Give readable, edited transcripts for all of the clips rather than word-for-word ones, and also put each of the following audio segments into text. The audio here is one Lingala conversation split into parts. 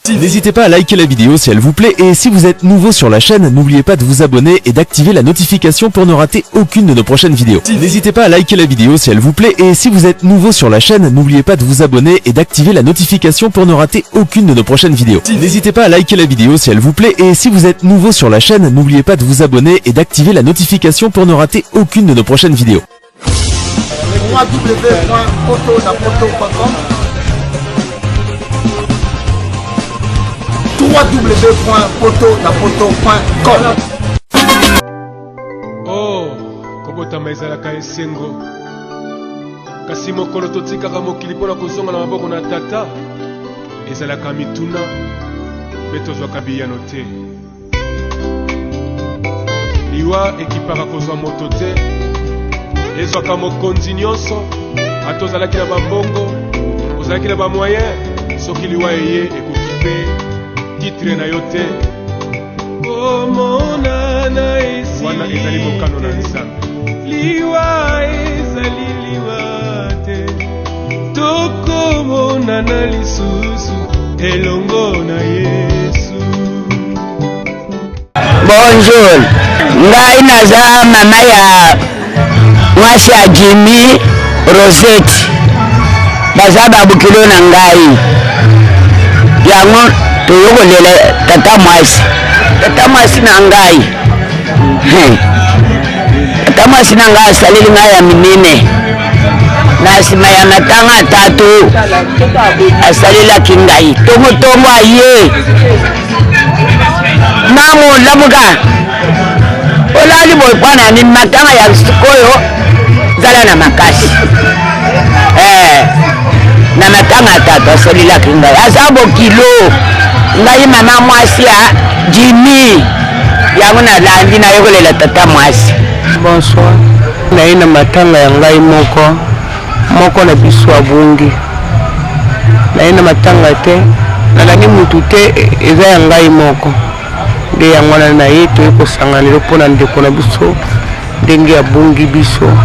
N'hésitez pas à liker la vidéo si elle vous plaît et si vous êtes nouveau sur la chaîne, n'oubliez pas de vous abonner et d'activer la notification pour ne rater aucune de nos prochaines vidéos. N'hésitez pas à liker la vidéo si elle vous plaît et si vous êtes nouveau sur la chaîne, n'oubliez pas de vous abonner et d'activer la notification pour ne rater aucune de nos prochaines vidéos. N'hésitez pas à liker la vidéo si elle vous plaît et si vous êtes nouveau sur la chaîne, n'oubliez pas de vous abonner et d'activer la notification pour ne rater aucune de nos prochaines vidéos. www.potonapoto.com. Oh, kobotama ezalaka esengo kasi mokolo totikaka mokili mpona kozonga na maboko na tata ezalaka mituna mpe tozwaka biyano te liwa ekipaka kozwa moto te ezwaka mokonzi nyonso ata ozalaki na bambongo ozalaki na bamoyen soki liwa eye ekoki mpe titre na yo te omonana esi wana ezali mokano na nzambe liwa ezali liwa te tokomonana lisusu elongo na Yesu. Bonjour, ngai naza mama ya mwasi ya Jimmy Rosette baza babukilo na ngai yango toyokolela tata mwasi na ngai tata mwasi na ngai asaleli ngai ya minene na nsima ya matanga tatu asalelaki ngai tongo aye mamu labuka olali boypana ni matanga ya sikoyo zala na makasi na matanga tatu asalelaki ngai aza bokilo ngai mama mwasi ya Jimmy yango nalandi nayokolela tata mwasi. Bonsoir, naye na matanga ya ngai moko na biso abungi naye na matanga te nalandi mutu te eza ya ngai moko nde yango na ye toye kosanganela mpona ndeko na biso ndenge abungi biso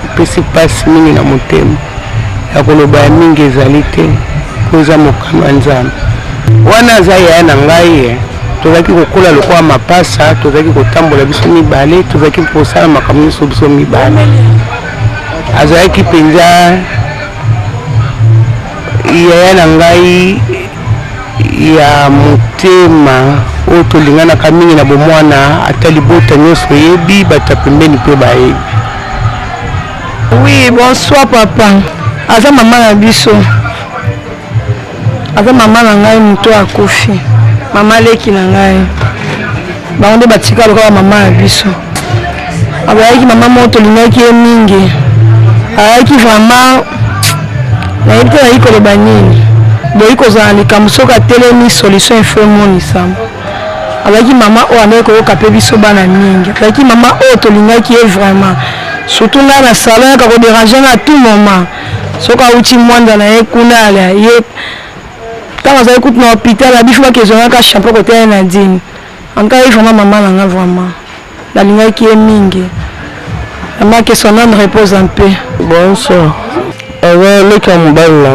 epesi mpasi mingi na motema ya koloba ya mingi ezali te po eza mokano ya Nzambe wana aza yaya na ngai tozalaki kokola lokola mapasa tozalaki kotambola biso mibale tozalaki kosala makambo nyonso biso mibale azalaki mpenza yaya na ngai ya motema oyo tolinganaka mingi na bomwana ata libota nyonso oyebi bato pembeni mpe bayebi. Oui, bonsoir papa. Aza mama na biso. Aza mama na ngai muto akufi. Mama leki na ngai. Bango nde batika lokola mama na biso. Abayaki mama moto lingaki ye mingi. Ayaki vraiment nayebi te nayi koloba nini. Boyi kozala likambo soki atelemi solution efo emonisama. Abayaki mama oyo andaki koyoka mpe biso bana mingi. Abayaki mama oyo tolingaki ye vraiment. Surtout là na salon ya kako déranger à tout moment. Soka uti mwanda na ye kuna ala ye tanga za écoute na hôpital abi fwa ke zonaka chapeau côté na dine. Anka il vraiment maman na vraiment. La ligne qui est mingi. Maman que son âme repose en paix. Bonsoir. Avant le camouban là.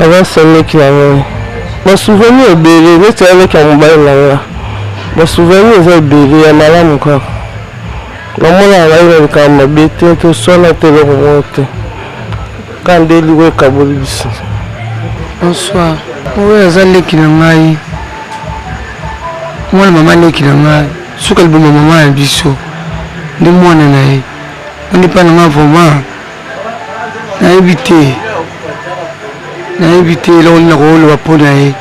Avant c'est le qui là. Mon souvenir est belé, mais c'est le camouban là. Mon souvenir est belé, à madame quoi. Namona ngai kama bete to sona te lo mote kandeli we kabulisa. Bonsoir. Oyo azaleki na ngai. Mwana mama leki na ngai. Suka libo mama ya biso. Ndi mwana na ye. Ndi pa na vraiment. Na ebite lo na rolo wa pona ye.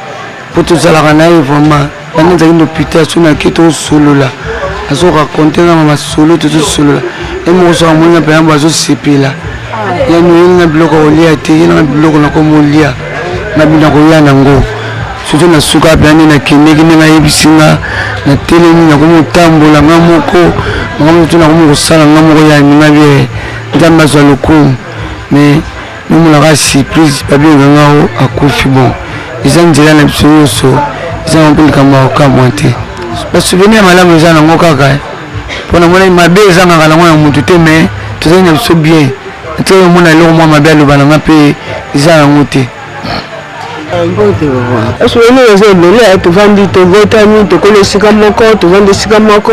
Poto zala na ye vraiment. Nani za ndo pita sona keto solola. Azo raconter na mama solo tout solo et mo so amona pe amba zo sepela ya no na bloko olia te na bloko na ko molia na bina ko ya nango soto na suka plani na kineki na yebisinga na telemi na ko motambola ngamoko ngamo tuna ko mo sala ngamo ya ni mabe ndamba zo lokumu mais nous la race surprise pas bien ngao akufi bon izanjela na biso so izango kama okamwante. Souvenir malamu eza nango kaka mpona mona mabe ezangaka nango na motu te mais tozali na biso bien te omona eloko mwa mabe aloba nanga mpe eza nango te. mbote baba asoni eza ebele tovandi tobotami tokola esika moko tovandi esika moko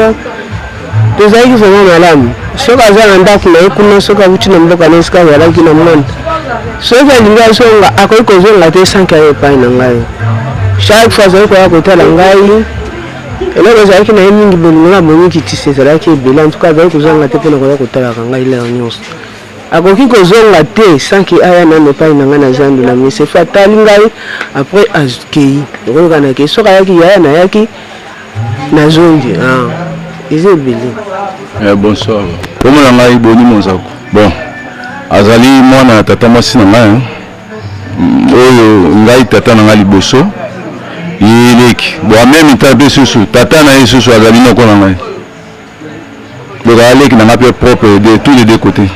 tozalaki vraiment malamu soki aza na ndako na ye kuna soki abuti na mboka na esika azalaki na mwana soki alingi azonga akoki kozonga te sanki aye epai na ngai chaque fois azalaki koya kotala ngai eloko ezalaki na ye mingi bolingo na bonikitisi ezalaki ebele en tout cas azalaki kozonga te mpona koya kotalaka ngai leo nyonso akoki kozonga te sanki aya nano epai na ngai na zando na mese fa atali ngai après akei okoyoka na kei soki ayaki yaya nayaki nazongi eza ebele. Bonsoir. Comment on a eu boni monzako? Bon, azali mwana tata mwasi na ngai oyo ngai tata na ngai liboso yeleki bon même temps pe susu tata na susu azali noko na ngai donc aleki na ngai propre de tous les deux côtés.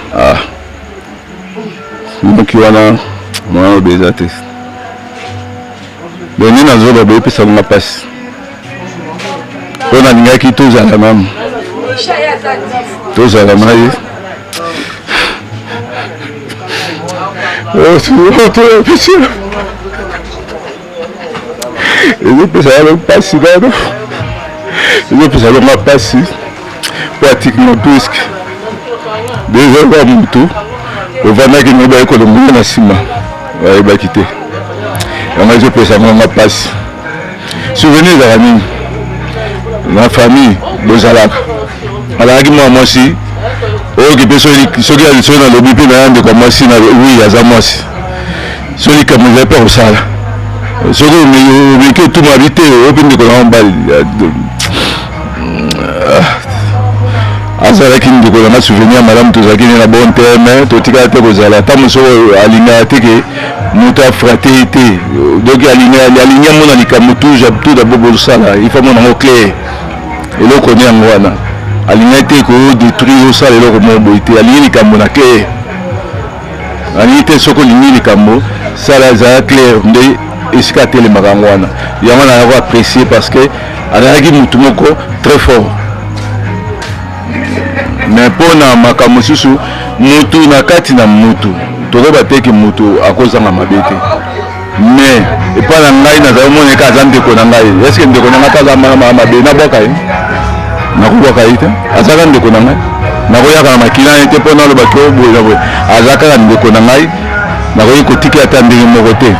Donc wana mwana obeza te donc ni nazoba boyepesa nga pasi mpo nalingaki tozala nanu tozala na ye ezopesa yango mpasi nano ezopesa yango mpasi po atikina puiske dezaka mutu ovandaki ngo bayekolongo na nsima bayebaki te yango ezopesa yango mpasi souvenir ezaka nini na famille bozalaka azalaki mwa mwasi oyoki mpe soki nalobi mpe na ya ndeko mwasi na wi aza mwasi soki likambo ezali mpe kosala soki omeki otumabi te oyo mpe ndeko na mobali azalaki ndeko nanga souvenir malamu tozalaki ne na bon terme totikala te kozala ata mosoko alingaka te ke moto afrate ye te donc alingi amona likambo tout d'abord bozosala il faut mona yango clair eloko ni yango wana alingi te kodétruire osala eloko moko boye te alingi likambo na clair alingi te soki olingi likambo sala ezala clair nde esika atelemaka yango wana yango nayako apprécier parce que azalaki motu moko très fort mais mpona makambo mosusu mutu na kati na mutu tokoba te ke mutu akozanga mabe te mais epa na ngai nazali moneka aza ndeko na ngai eske ndeko na ngai aza mabe nabwaka ye nakobwaka ye te azaka ndeko na ngai nakoyaka na makila ye te mpo nalobaki oyo boye na boye aza kaka ndeko na ngai nakoki kotiki ata ndenge moko te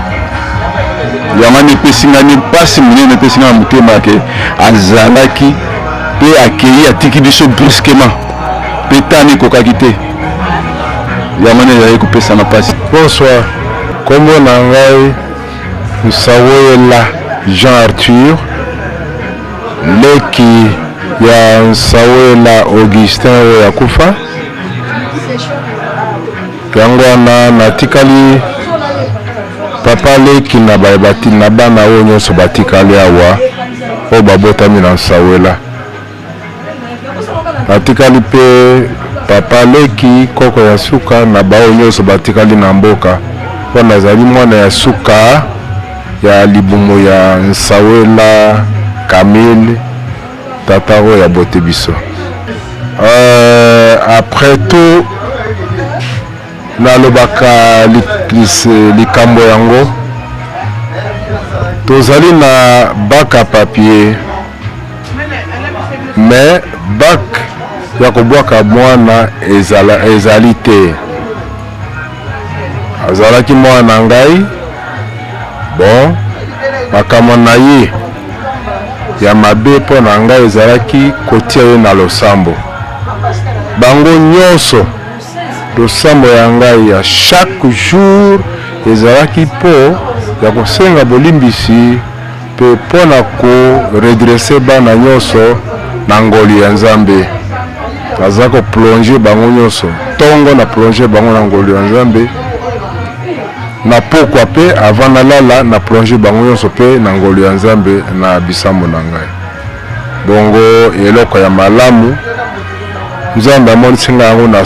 yango nde epesinga ni mpasi monene epesinga na motema ke azalaki mpe akei atiki biso brusquement mpe tani ekokaki te yango nde ezalaki kopesa na mpasi. Bonsoir, kombo na ngai Nsawoyela Jean Arthur, leki ya Nsawoyela Augustin oyo akufa yango wana natikali papa leki na bayebati na bana oyo nyonso batikali awa oyo babotami na Nsawoyela. Natikali mpe papa leki koko ya suka na bao nyonso batikali na mboka mpo nazali mwana ya suka ya libumu ya Nsawoyela Camille tata oyo ya bote biso. Après tout nalobaka likambo yango tozali na bac à papier mais bac ya kobwaka mwana ezali te. Azalaki mwana ngai bon makambo na ye ya mabe mpo na ngai ezalaki kotia ye na losambo bango nyonso. Losambo ya ngai ya chaque jour ezalaki mpo ya kosenga bolimbisi mpe mpo na koredresse bana nyonso na ngoli ya Nzambe. Naza koplonge bango nyonso ntongo na plonge bango na ngoli ya Nzambe na pokwa mpe avant nalala na plonge bango nyonso mpe na ngoli ya Nzambe na bisambo na ngai. Bongo eloko ya malamu Nzambe amonisinga yango na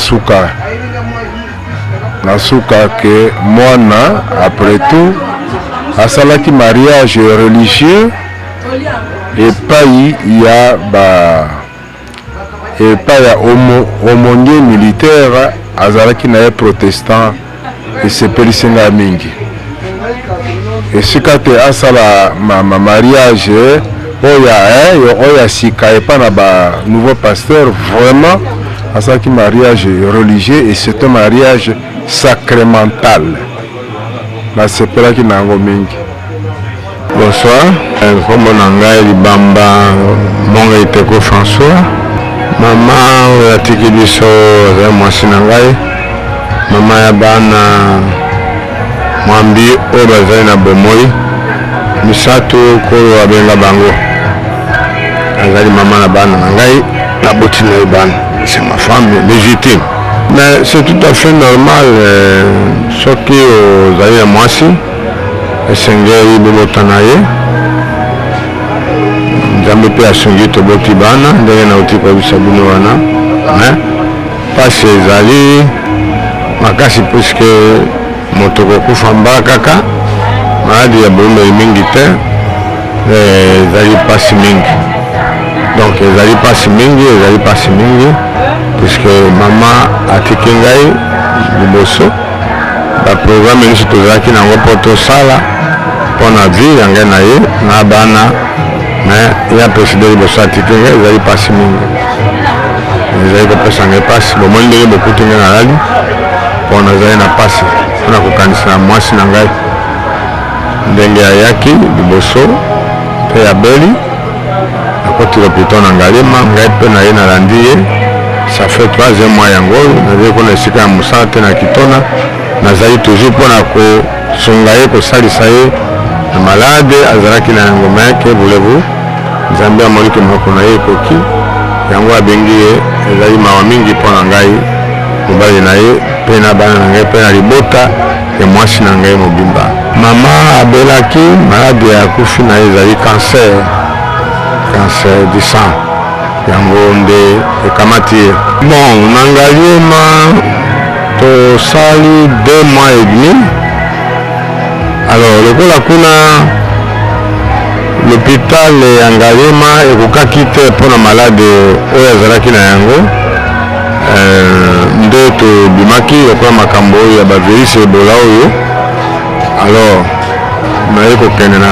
suka ke mwana après tout asalaki mariage religieux epai ya aumônier militaire azalaki na ye protestant esepelisinga mingi esika te asala mariage oya sika epa na ba nouveau pasteur vraiment asalaki mariage religieux et c'est un mariage sacramental nasepelaki na yango mingi. Bonsoir, kombo na ngai Libamba Monga Iteko François. Mama oyo atiki biso azali mwasi na ngai, mama ya bana mwambi oyo bazali na bomoi misato kolo abenga bango, azali mama na bana na ngai naboti na ye bana, c'est ma femme légitime. Mais c'est tout à fait normal soki ozali ya mwasi esengeli bobota na ye, nzambe mpe asungi toboti bana ndenge nauti koyebisa bino wana. Mais pasi ezali makasi puisque moto kokufa mbala kaka maladi ya bolumeli mingi te, ezali pasi mingi. Donc ezali pasi mingi puisque mama atiki ngai liboso baprogramme nyonso tozalaki nango mpo tosala mpona vie ya ngai na ye na bana, mais ya preside liboso atiki ngai ezali pasi mingi, ezali kopesa ngai pasi. bomoi ndenge bokuti ngai nalali mpo nazali na pasi mpona kokanisa na mwasi na ngai ndenge ayaki liboso mpe ya beli akoti lopito na Ngalema, ngai mpe na ye nalandi ye. Ça fait 3e mois yango nazali kona esika ya mosala te na Kitona, nazali toujours mpona kosunga ye kosalisa ye na malade azalaki na yango. Mais que voulez-vous, nzambe amoniki moko na ye ekoki yango abengi ye, ezali mawa mingi mpo na ngai mobali na ye mpe na bana na ngai mpe na libota ya mwasi na ngai mobimba. Mama abelaki malade ya kufi na ye ezali cancer du sang, yango nde ekamati ye. Bon, na Ngalema tosali 2 mois et demi. Alors lokola kuna l'hôpital ya Ngalema ekokaki te mpona malade oyo azalaki na yango, nde tobimaki lokola makambo oyo ya bavirisi Ebola oyo. Alors naye kokende na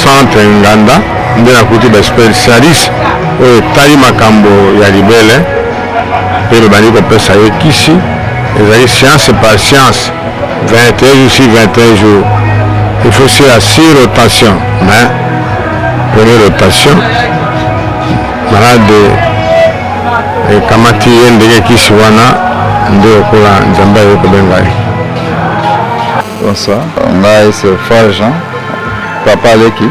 centre Nganda nde nakuti baspecialiste oyo etali makambo ya libele mpe babandi kopesa ye kisi. ezali science par science, 21 jours sur 21 jours. Il faut aussi la 6 rotations, mais première rotation malade ekamati ye ndenge kisi wana nde okola nzambe ayokobenga ye. Bonsoir, ngai c'est Frère Jean, papa leki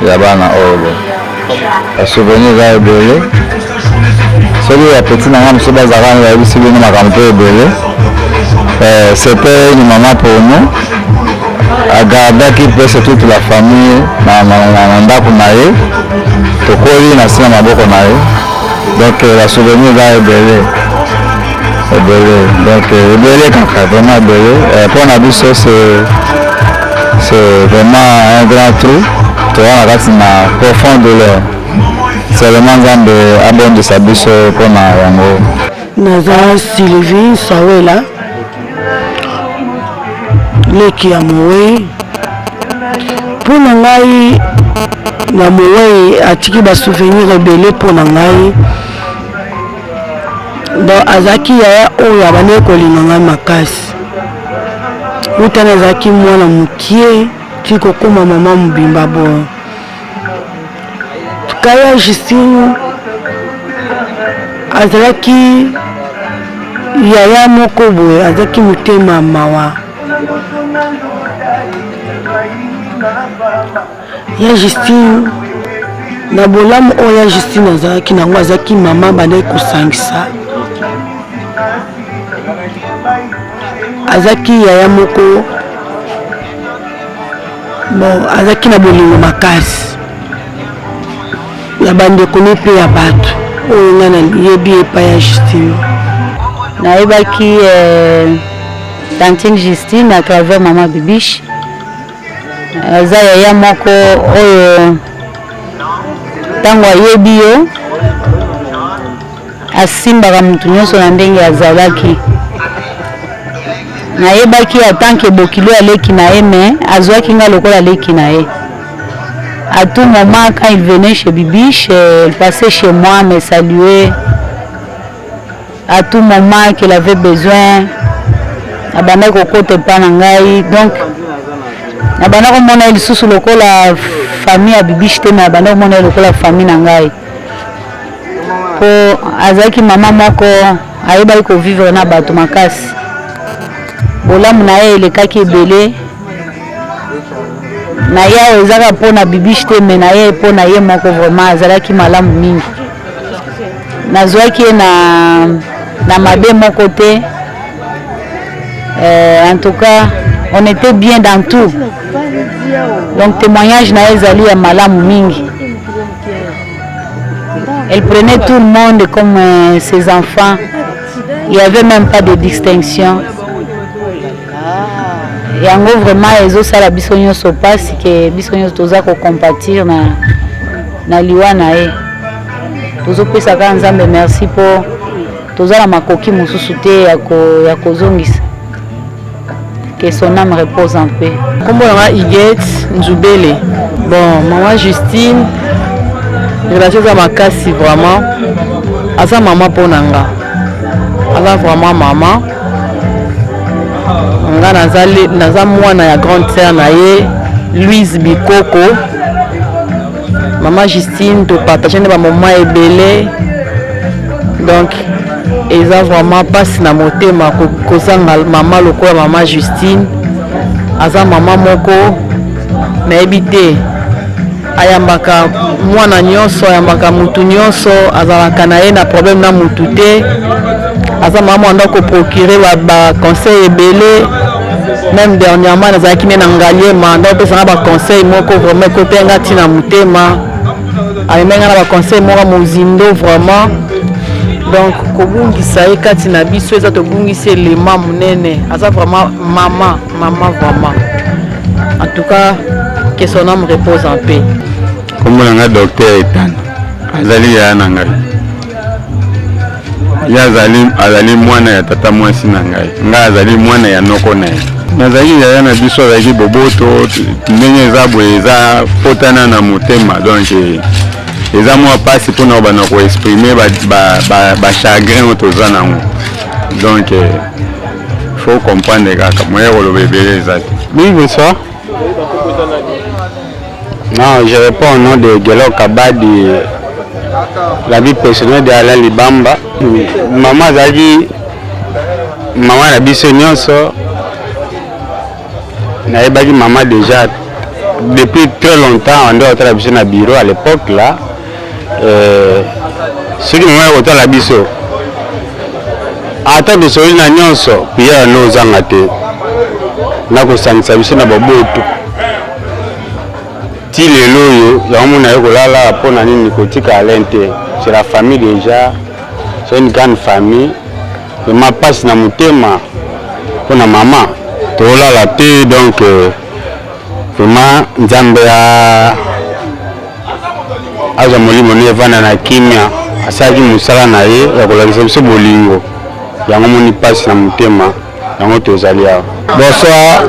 ya bana oyo basouvenir eza ebele. Soki ya petit na nga mosusu bazalaka nayebisi bino makambo mpe ebele. C'était une maman pour nous, agardaki presque toute la famille na ndako na ye, tokoli na nsima maboko na ye. Donc la souvenir eza ebele, donc ebele kaka, vraiment ebele. Pour na biso c'est vraiment un grand trou toza na kati na profond douleur. Seulement nzambe abondisa biso mpona yango. Naza Sylvie Sawela leki ya Mowe. Mpona ngai na Mowe atiki basouvenir ebele mpona ngai. Donc azalaki yaya oyo abandi kolinga ngai makasi. Utana azalaki mwana mokie ti kokoma mama mobimba boyo. Kaya Justine azalaki yaya moko boye, azalaki motema mawa. Ya Justine na bolamu oyo ya Justine azalaki nango, azalaki mama bandaki kosangisa. Azalaki yaya moko bon, azalaki na bolingo makasi ya bandeko mpe ya bato oyo nga nayebi epai ya Justine. Nayebaki tantine Justine à travers mama Bibiche. Aza yaya moko oyo ntango ayebi yo asimbaka mutu nyonso na ndenge azalaki. nayebaki en que bokilo aleki na ye mais azwaki nga lokola aleki na ye. À tout moment quand il venait chez Bibiche, il passait chez moi me saluer. À tout moment qu'il avait besoin, abanda kokote pa na ngai. Donc abanda komona lisusu lokola famille ya Bibiche te mais abanda komona lokola famille na ngai. Po azaki mama moko ayebaki ko vivre na bato makasi. Bolamu na ye elekaki ebele. Na ye ezaka mpona Bibiche te mais na ye mpona ye moko vraiment azalaki malamu mingi. Nazwaki ye na mabe moko te. En tout cas, on était bien dans tout. Donc témoignage na ye ezali ya malamu mingi. Elle prenait tout le monde comme ses enfants. Il n'y avait même pas de distinction. Yango vraiment ezosala biso nyonso pasi ke biso nyonso toza kocompatir na liwa na ye. Tozopesa kaka Nzambe merci po tozala makoki mosusu te ya kozongisa. Que son âme repose en paix. Kombo nanga Iget Nzubele. Bon, maman Justine, relation za makasi vraiment. Asa maman po nanga. Asa vraiment maman. Nga naza mwana ya grande sœur na ye Louise Bikoko. Maman Justine to partager ba moment ebele. Donc eza vraiment passe na motema kozanga mama lokola maman Justine. Aza mama moko nayebi te ayambaka mwana nyonso, ayambaka mutu nyonso, azalaka na ye na problème na mutu te. Aza mama anda ko procurer ba conseil ebele. Même dernièrement nazalaki na ngalier manda opesa ba conseil moko vraiment côté ngati na mutema. Ayemenga na ba conseil moko mozindo vraiment. Donc kobungisa ye kati na biso eza tobungisa elema munene. Aza vraiment maman vraiment. En tout cas, que son âme repose en paix. Comme on a docteur Etan, azali ya nangai. Ya azali mwana ya tata mwasi nangai. Nga azali mwana ya noko na ye. Nazali ya na biso azali boboto ndenge eza boye eza potana na motema donc eza mwa pasi mpona bana ko exprimer ba chagrin otoza nango. Donc faut comprendre kaka moye ko bébé ezati. Oui, bonsoir. Non, je réponds au nom de Gelo Kabadi, la vie personnelle de Alain Libamba. Maman Zagi, maman la bisenyonso, naïbagi maman déjà depuis très longtemps on doit travailler dans le bureau à l'époque là. Ce qui m'a autant la biso. Attends de sourire na nyonso, puis ya no zangate. Na ko sanisa biso na boboto. Ti lelo yo ya mona yoko lala pona nini kotika alente. C'est la famille déjà. C'est une grande famille. Je m'a passe na mutema pona maman. To lala te donc vraiment Nzambe aza molimo ne vana na kimia asaki musala na ye ya kolakisa biso bolingo. Yango moni passe na mutema. Yango tozali awa. Bonsoir.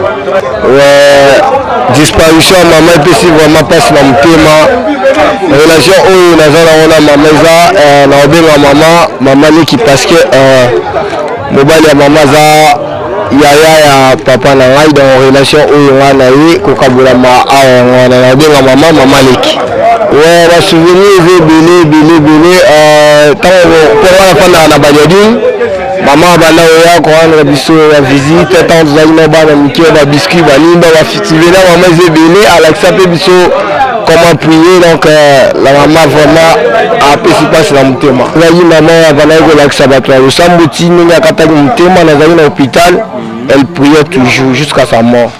Disparition maman epesi vraiment passe na motema. Relation oyo naza nango na mama eza na obenga mama leki parce que mobali ya mama aza yaya ya papa na ngai dans relation oyo nga na ye kokabulama awa wana na obenga mama leki. Ba souvenir ebele ntango mpo wana fanda na badiadine maman bana oya koana biso ya visite tant tozali na bana mike ba biscuit balimba ba fitivela maman ezebele alakisa pe biso comment prier donc la maman vraiment a pesi passe na motema. Nazali maman ya bana kolakisa bato ya losambo ti ndenge akataki motema nazali na hôpital elle priait toujours jusqu'à sa mort.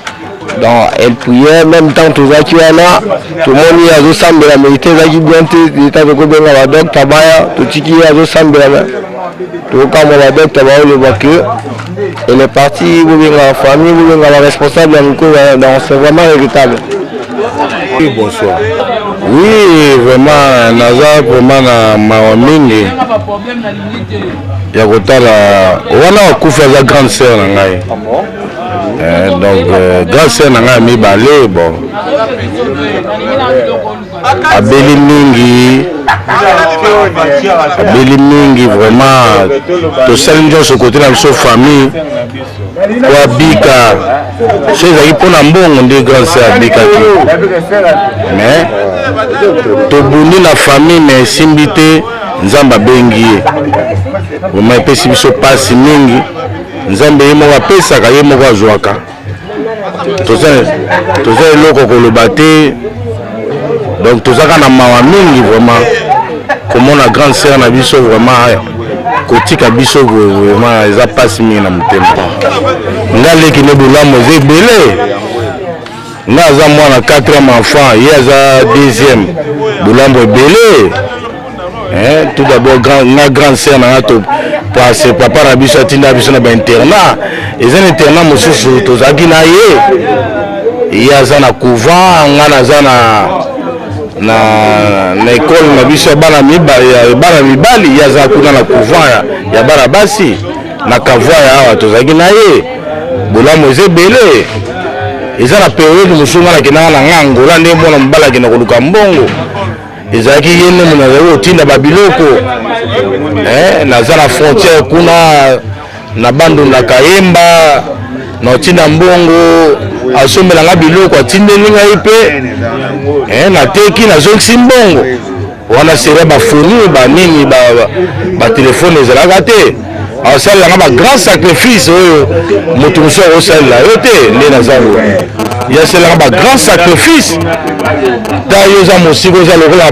Donc elle priait même temps tozaki wana tomoni azosambela mérite ezaki bien te eta tokobenga badokta baya totiki azosambela tokamwa badokta baoloba que elle est partie bobenga famille bobenga baresponsable ya mikolo donc c'est vraiment regrettable. Oui, bonsoir. Oui, vraiment naza vraiment na mawa mingi ya kotala wana wakufa aza grande sœur na ngai. Donc grand sœur nanga mibale bon abeli mingi vraiment tosali nyonso côté na biso famille wabika so ezalaki mpona mbongo nde grand sœur abikaki mais tobundi na famille mais esimbi te nzambe abengi ye vraiment epesi biso pasi mingi nzambe ye moko apesaka ye moko azwaka toza eloko koloba te donc tozaka na mawa mingi vraiment komona grande sœur na biso vraiment kotika biso vraiment eza pasi mingi na motema nga leki ne bolamu eza ebele nga aza mwana 4e enfant ye aza 2e bolamu ebele tout d'abord na grande sœur nanga parce papa na biso atinda biso na bainternat eza na internat mosusu tozalaki na ye aza na couvent nga naza na ekole na biso ya bana mibali ye aza kuna na couvent ya bana basi na kavoi awa tozalaki na ye bolamu eza ebele eza na periode mosusu nga nakendaka na nga Angola nde mwana mobali akenda koluka mbongo ezalaki ye nde mo nazali kotinda babiloko naza na frontière kuna na bandu na Kayemba na otinda mbongo asombelanga biloko atindeli ngai mpe nateki nazongisi mbongo wana seria bafoni banini batelefone ezalaka te asalelanga bagrand sacrifice oyo moto mosusu akosalela yo te nde nazango yasalelanga bagrand sacrifice ta yo oza mosika oza lokola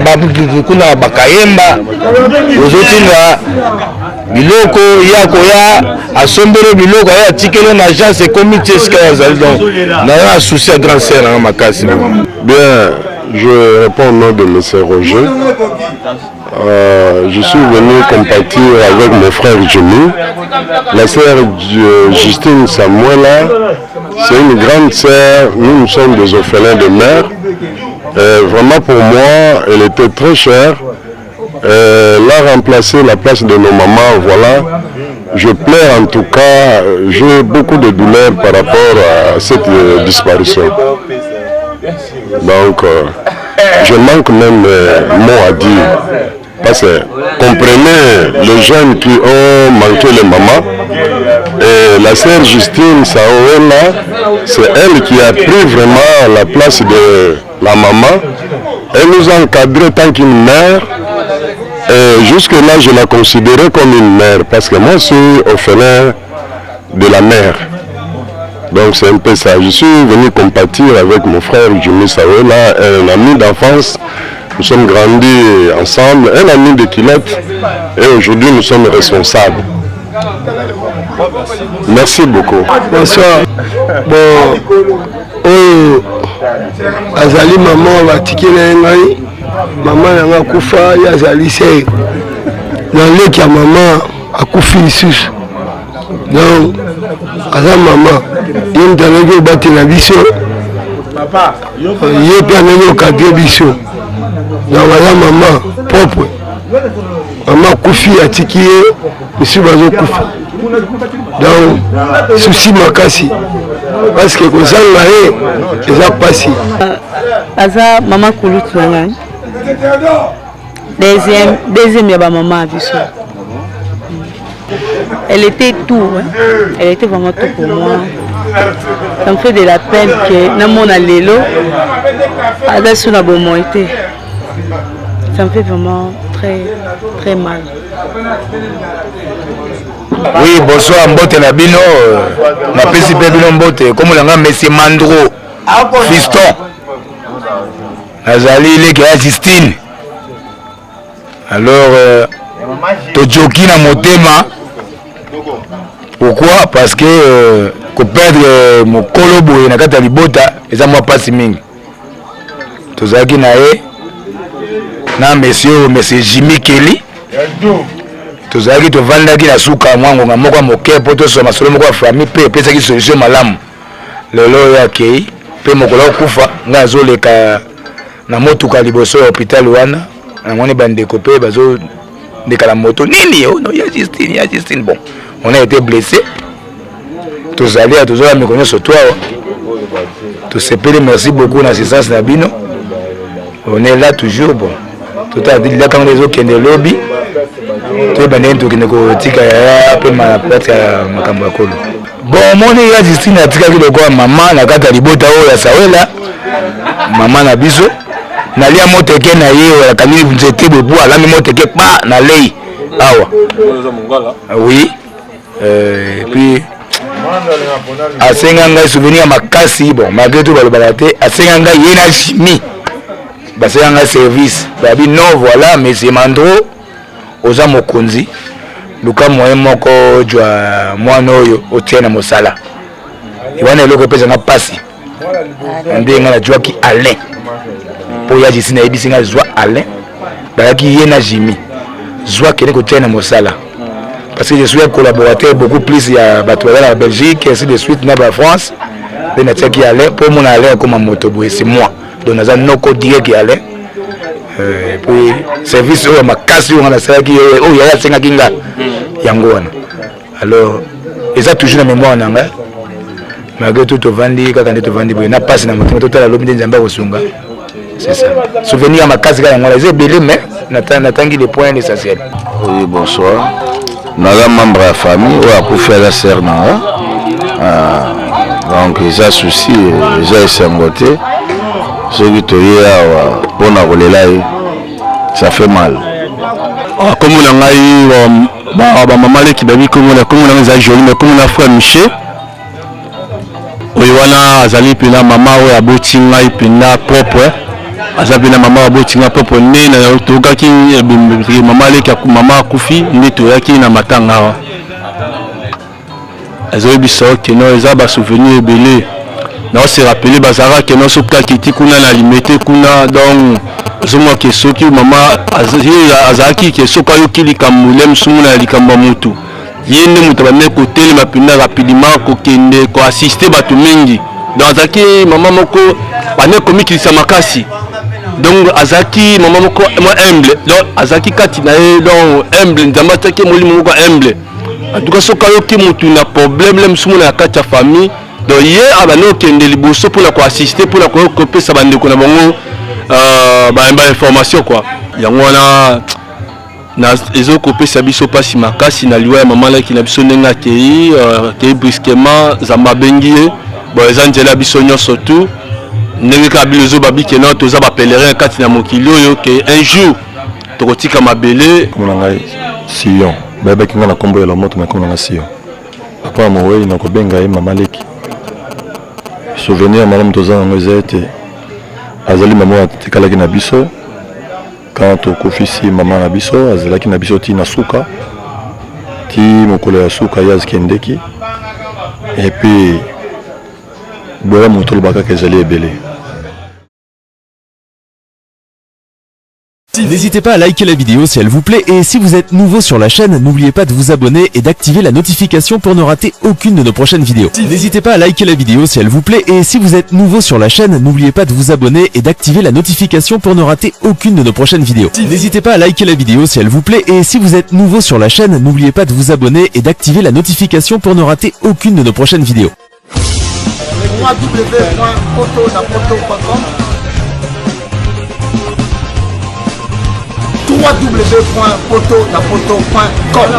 kuna bakayemba ozotinda biloko ya koya asombelo biloko ya atikelo na agence ekomi te esika yazali donc naza na souci ya grand sœur nanga makasi. Bien, je réponds au nom de M. Roger. Je suis venu compatir avec mon frère Jimmy. La sœur Justine Samuela, c'est une grande sœur. Nous sommes des orphelins de mère. Vraiment pour moi, elle était très chère. Elle a remplacé la place de nos mamans. Voilà. Je pleure en tout cas. J'ai beaucoup de douleur par rapport à cette disparition. Donc, je manque même mots à dire. Parce que comprenez les jeunes qui ont manqué les mamans. Et la sœur Justine Saoela, c'est elle qui a pris vraiment la place de la maman. Elle nous a encadrés tant qu'une mère. Et jusque-là, je la considérais comme une mère. Parce que moi, je suis orphelin de la mère. Donc c'est un peu ça. Je suis venu compatir avec mon frère Jimmy Saoela, un ami d'enfance. Nous sommes grandis ensemble, un ami de Kilette. Et aujourd'hui, nous sommes responsables. Merci beaucoup. Bonsoir. Bon, azali maman batiki na ngai. Maman nanga kufa ya azali se. Na leki ya maman akufi lisusu. Donc aza maman ye mutanaki obatela biso ye mpe anaki okadre biso donc aza maman propre mama akufi atiki ye misusu bazokufa donc susi makasi parce que kozanga ye eza mpasi aza mama kulutu na ngai deuxième ya bamama ya biso. Elle était tout, hein. Elle était vraiment tout pour moi. Ça me fait de la peine que dans mon allélo, ça me fait vraiment très mal. Oui, bonsoir, mbote na bino, na pesi pe bino mbote, comme on a Monsieur Mandro, fiston, Azali leki ya Justine. Alors, tojoki na motema. Pourquoi? Parce que perdre mon colobo na kata libota eza mwa pasi mingi. Tozaki na ye na monsieur Jimmy Kelly. Tozaki tovandaki na suka mwango moko moke po to soma solo moko famille pe pesaki solution malamu. Lelo ya kei pe mokolo kufa nga zoleka na motuka liboso ya hôpital wana. Na moni bandeko pe bazo ndeka la moto nini yo no ya Justine bon. On a été blessé. tozali tozola mikonyo surtout tout sepele. Merci beaucoup l'assistance Nabino. On est là toujours bon. Tout à dit là quand les autres qui ne lobby. Tout banden tout qui ne kotika ya pe ma plate ya makambo kolo. Bon mon ya Justine atika ki lokwa maman na kata libota o ya sawela. Maman na biso. Na lia moteke na ye la kamili nzete bobu ala mi moteke pa na lei. Awa. Oui. Puis asenga ngai souvenir makasi bon malgré tout balobala te asenga ngai yena chimie basenga ngai service babi non voilà mais c'est mandro oza mokonzi luka moyen moko jwa mwana oyo otiena mosala iwana eloko pesa nga pasi ndenga na jwa ki Alain po ya jisi na ebisi nga zwa Alain bayaki yena jimie zwa kene ko tiena mosala. Parce que je suis un collaborateur beaucoup plus il y a la Belgique, ainsi de suite, dans la France. Il y a qui allait pour mon aller comme un motoboy, c'est moi. Donc nous avons nos direct qui allait. Puis service où ma casse où on a ça qui oh il y a 5 kinga yangoana. Alors ils ont toujours la mémoire en anglais. Malgré tout vandi quand on est vandi na passe na moto total lobi nzamba osunga. C'est ça. Souvenir à ma casse quand on a les belé mais n'attendit les points essentiels. Oui, bonsoir. Naga membre de la famille ou à faire la sœur nanga donc ils ont souci ils ont s'emboté ceux qui toya pour na kolela ça fait mal comme on a eu ba maman qui baby comme on a joli mais comme on a frère Michel oyiwana azali pina maman ou aboti ngai pina propre azabina mama abotinga popo nena tokaki mama leka mama kufi neto yaki na matanga azoyi biso ke no eza ba souvenir belé na se rappeler bazara ke no soka kiti kuna na limité kuna donc zomo ke soki mama azaki ke soka yokili kamule msumu na likamba mutu yende mutu ba meko tele mapinda rapidement ko kende ko assister batu mingi donc azaki mama moko bane komikisa makasi. Donc azaki maman moko moi humble donc azaki kati na ye donc humble nzamba take molimo moko humble en tout cas soka yoki mutu na problème le msumu na kati ya famille donc ye abano kende liboso pour la ko assister pour la ko kopesa bandeko na bango ba information quoi yango na ezo kopesa biso pasi makasi na liwa ya maman la ki na biso ndenga kei brusquement zamba bengi bon ezanjela biso nyonso tout. Ndenge kabilozo babi ke non toza ba pèlerin kati na mokili oyo ke un jour tokotika mabele komona ngai Sion baba kinga na kombo ya la moto na komona ngai Sion papa mowe na kobenga ye mama leki souvenir malam toza ngo zete azali mama tikalaki na biso quand tokofisi mama na biso azalaki na biso ti na suka ti mokolo ya suka yaz kendeki et puis boya moto lobaka ke ezali ebele. N'hésitez pas à liker la vidéo si elle vous plaît et si vous êtes nouveau sur la chaîne, n'oubliez pas de vous abonner et d'activer la notification pour ne rater aucune de nos prochaines vidéos. N'hésitez pas à liker la vidéo si elle vous plaît et si vous êtes nouveau sur la chaîne, n'oubliez pas de vous abonner et d'activer la notification pour ne rater aucune de nos prochaines vidéos. N'hésitez pas à liker la vidéo si elle vous plaît et si vous êtes nouveau sur la chaîne, n'oubliez pas de vous abonner et d'activer la notification pour ne rater aucune de nos prochaines vidéos. www.photonapoto.com